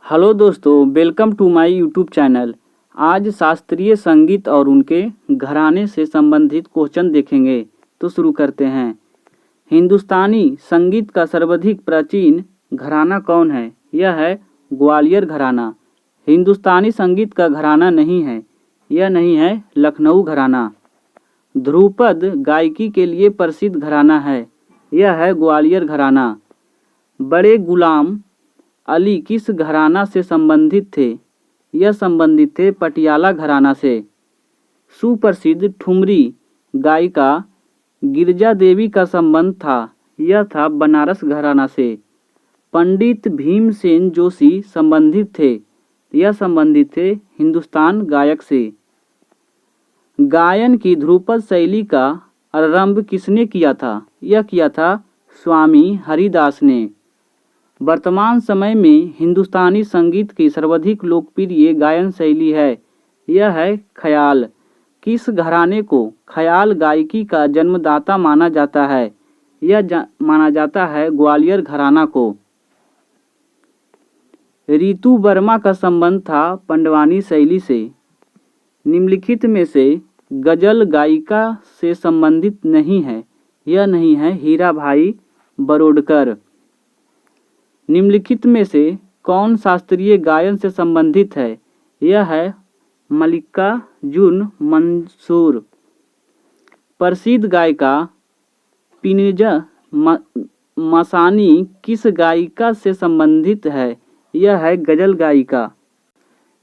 Hello दोस्तों, welcome to my YouTube channel. आज शास्त्रीय संगीत और उनके घराने से संबंधित क्वेश्चन देखेंगे। तो शुरू करते हैं। हिंदुस्तानी संगीत का सर्वाधिक प्राचीन घराना कौन है? यह है ग्वालियर घराना। हिंदुस्तानी संगीत का घराना नहीं है, यह नहीं है लखनऊ घराना। ध्रुपद गायकी के लिए प्रसिद्ध घराना है, यह है ग्वालियर घराना। बड़े गुलाम अली किस घराना से संबंधित थे? यह संबंधित थे पटियाला घराना से। सुप्रसिद्ध ठुमरी गायिका गिरजा देवी का संबंध था, यह था बनारस घराना से। पंडित भीमसेन जोशी संबंधित थे, यह संबंधित थे हिंदुस्तान गायक से। गायन की ध्रुपद शैली का आरंभ किसने किया था? यह किया था स्वामी हरिदास ने। वर्तमान समय में हिंदुस्तानी संगीत की सर्वाधिक लोकप्रिय गायन शैली है, यह है ख्याल। किस घराने को ख्याल गायकी का जन्मदाता माना जाता है? यह माना जाता है ग्वालियर घराना को। ऋतु वर्मा का संबंध था पंडवानी शैली से। निम्नलिखित में से गजल गायिका से संबंधित नहीं है, यह नहीं है हीराभाई बरोडकर। निम्नलिखित में से कौन शास्त्रीय गायन से संबंधित है? यह है मल्लिका जुन मंसूर। प्रसिद्ध गायिका पिनजा मसानी किस गायिका से संबंधित है? यह है गजल गायिका।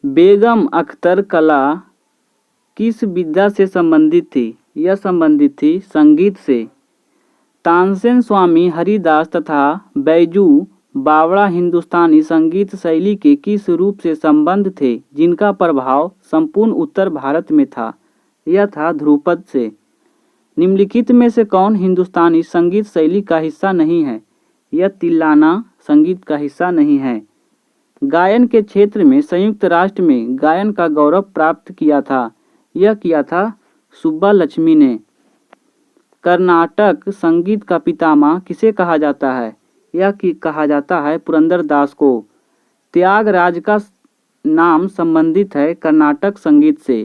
बेगम अख्तर कला किस विद्या से संबंधित थी? यह संबंधित थी संगीत से। तानसेन स्वामी हरिदास तथा बैजू बावड़ा हिंदुस्तानी संगीत शैली के किस रूप से संबंध थे जिनका प्रभाव संपूर्ण उत्तर भारत में था? यह था ध्रुपद से। निम्नलिखित में से कौन हिंदुस्तानी संगीत शैली का हिस्सा नहीं है? यह तिल्लाना संगीत का हिस्सा नहीं है। गायन के क्षेत्र में संयुक्त राष्ट्र में गायन का गौरव प्राप्त किया था, यह किया था सुब्बा लक्ष्मी ने। कर्नाटक संगीत का पितामह किसे कहा जाता है? यह कहा जाता है पुरंदरदास को। त्यागराज का नाम संबंधित है कर्नाटक संगीत से।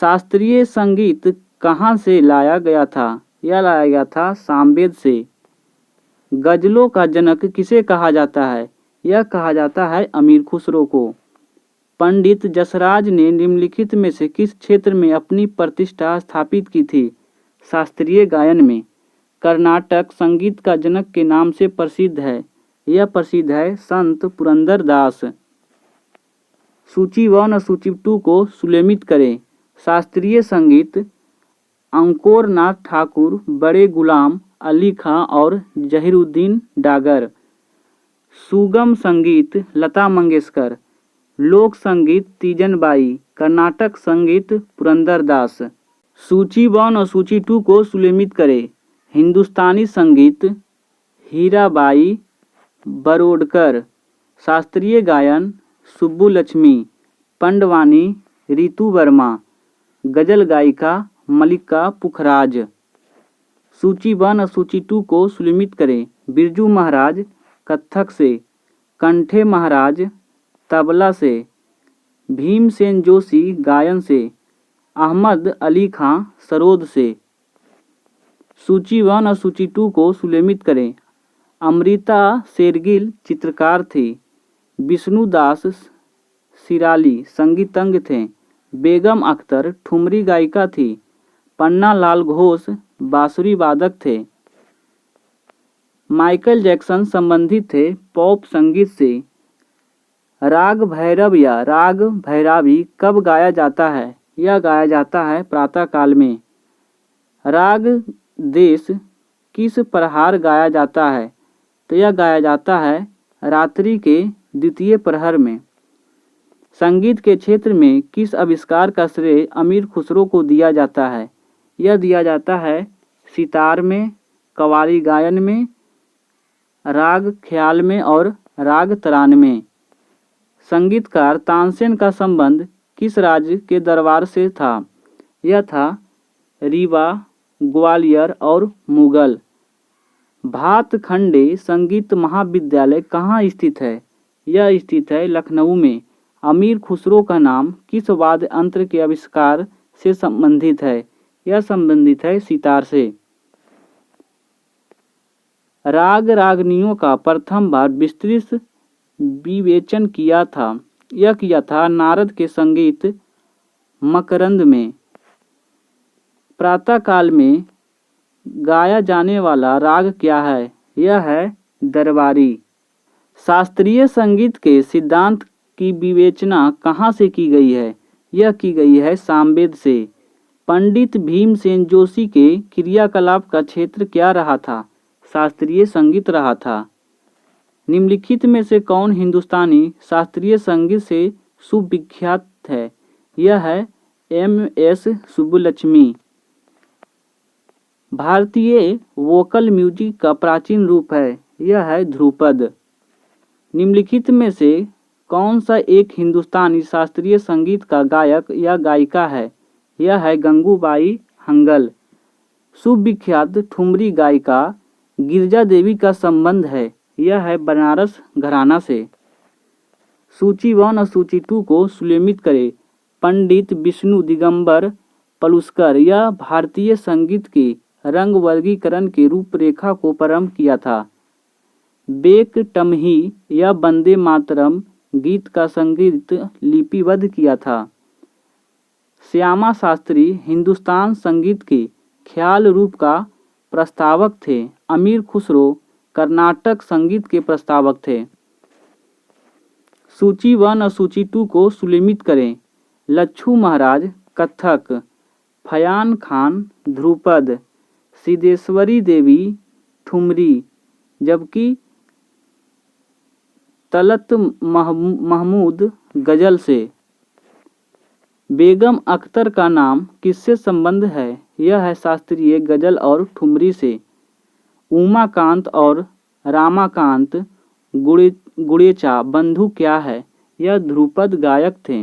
शास्त्रीय संगीत कहाँ से लाया गया था? यह लाया गया था सामवेद से। गजलों का जनक किसे कहा जाता है? यह कहा जाता है अमीर खुसरो को। पंडित जसराज ने निम्नलिखित में से किस क्षेत्र में अपनी प्रतिष्ठा स्थापित की थी? शास्त्रीय गायन में। कर्नाटक संगीत का जनक के नाम से प्रसिद्ध है, यह प्रसिद्ध है संत पुरंदरदास। सूची 1 और सूची 2 को सुलेमित करें। शास्त्रीय संगीत अंकोर नाथ ठाकुर, बड़े गुलाम अली खां और जहीरुद्दीन डागर। सुगम संगीत लता मंगेशकर। लोक संगीत तीजन बाई। कर्नाटक संगीत पुरंदरदास। सूची 1 और सूची 2 को सुलेमित करें। हिंदुस्तानी संगीत हीराबाई बरोडकर। शास्त्रीय गायन सुब्बू लक्ष्मी। पंडवानी ऋतु वर्मा। गजल गायिका मल्लिका पुखराज। सूची 1 और सूची 2 को सुलेमित करें। बिरजू महाराज कत्थक से। कंठे महाराज तबला से। भीमसेन जोशी गायन से। अहमद अली खां सरोद से। सूची 1 और सूची 2 को सुलेमित करें। अमृता शेरगिल चित्रकार थी। विष्णुदास सिराली संगीतज्ञ थे। बेगम अख्तर ठुमरी गायिका थी। पन्ना लाल घोष बांसुरी वादक थे। माइकल जैक्सन संबंधित थे पॉप संगीत से। राग भैरव या राग भैरावी कब गाया जाता है? यह गाया जाता है प्रातःकाल में। राग देश किस प्रहार गाया जाता है? तो यह गाया जाता है रात्रि के द्वितीय प्रहर में। संगीत के क्षेत्र में किस आविष्कार का श्रेय अमीर खुसरो को दिया जाता है? यह दिया जाता है सितार में, कव्वाली गायन में, राग ख्याल में और राग तरान में। संगीतकार तानसेन का संबंध किस राज्य के दरबार से था? यह था रीवा, ग्वालियर और मुगल। भातखंडे संगीत महाविद्यालय कहाँ स्थित है? यह स्थित है लखनऊ में। अमीर खुसरो का नाम किस वाद्य यंत्र के आविष्कार से संबंधित है? यह संबंधित है सितार से। राग रागनियों का प्रथम बार विस्तृत विवेचन किया था नारद के संगीत मकरंद में। प्रातः काल में गाया जाने वाला राग क्या है? यह है दरबारी। शास्त्रीय संगीत के सिद्धांत की विवेचना कहाँ से की गई है? यह की गई है सामवेद से। पंडित भीमसेन जोशी के क्रियाकलाप का क्षेत्र क्या रहा था? शास्त्रीय संगीत रहा था। निम्नलिखित में से कौन हिंदुस्तानी शास्त्रीय संगीत से सुविख्यात है? यह है एम.एस. सुब्बुलक्ष्मी। भारतीय वोकल म्यूजिक का प्राचीन रूप है? यह है ध्रुपद। निम्नलिखित में से कौन सा एक हिंदुस्तानी शास्त्रीय संगीत का गायक या गायिका है? यह है गंगूबाई हंगल। सुविख्यात ठुमरी गायिका गिरजा देवी का संबंध है? यह है बनारस घराना से। सूची 1 और सूची 2 को सुलेमित करें। पंडित विष्णु दिगंबर पलुस्कर यह भारतीय संगीत के रंग वर्गीकरण के रूपरेखा को प्रारंभ किया था। बेक टमही या वंदे मातरम गीत का संगीत लिपिबद्ध किया था। श्यामा शास्त्री हिंदुस्तान संगीत के ख्याल रूप का प्रस्तावक थे। अमीर खुसरो कर्नाटक संगीत के प्रस्तावक थे। सूची 1 और सूची 2 को सुलेमित करें। लच्छू महाराज कथक, फयान खान ध्रुपद, सिद्धेश्वरी देवी ठुमरी, जबकि तलत महमूद गजल से। बेगम अख्तर का नाम किससे संबंध है? यह है शास्त्रीय गजल और ठुमरी से। उमाकांत और रामाकांत गुड़ेचा बंधु क्या है? यह ध्रुपद गायक थे।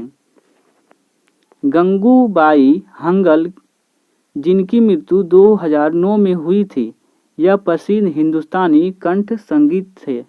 गंगूबाई हंगल जिनकी मृत्यु 2009 में हुई थी, यह प्रसिद्ध हिंदुस्तानी कंठ संगीत थे।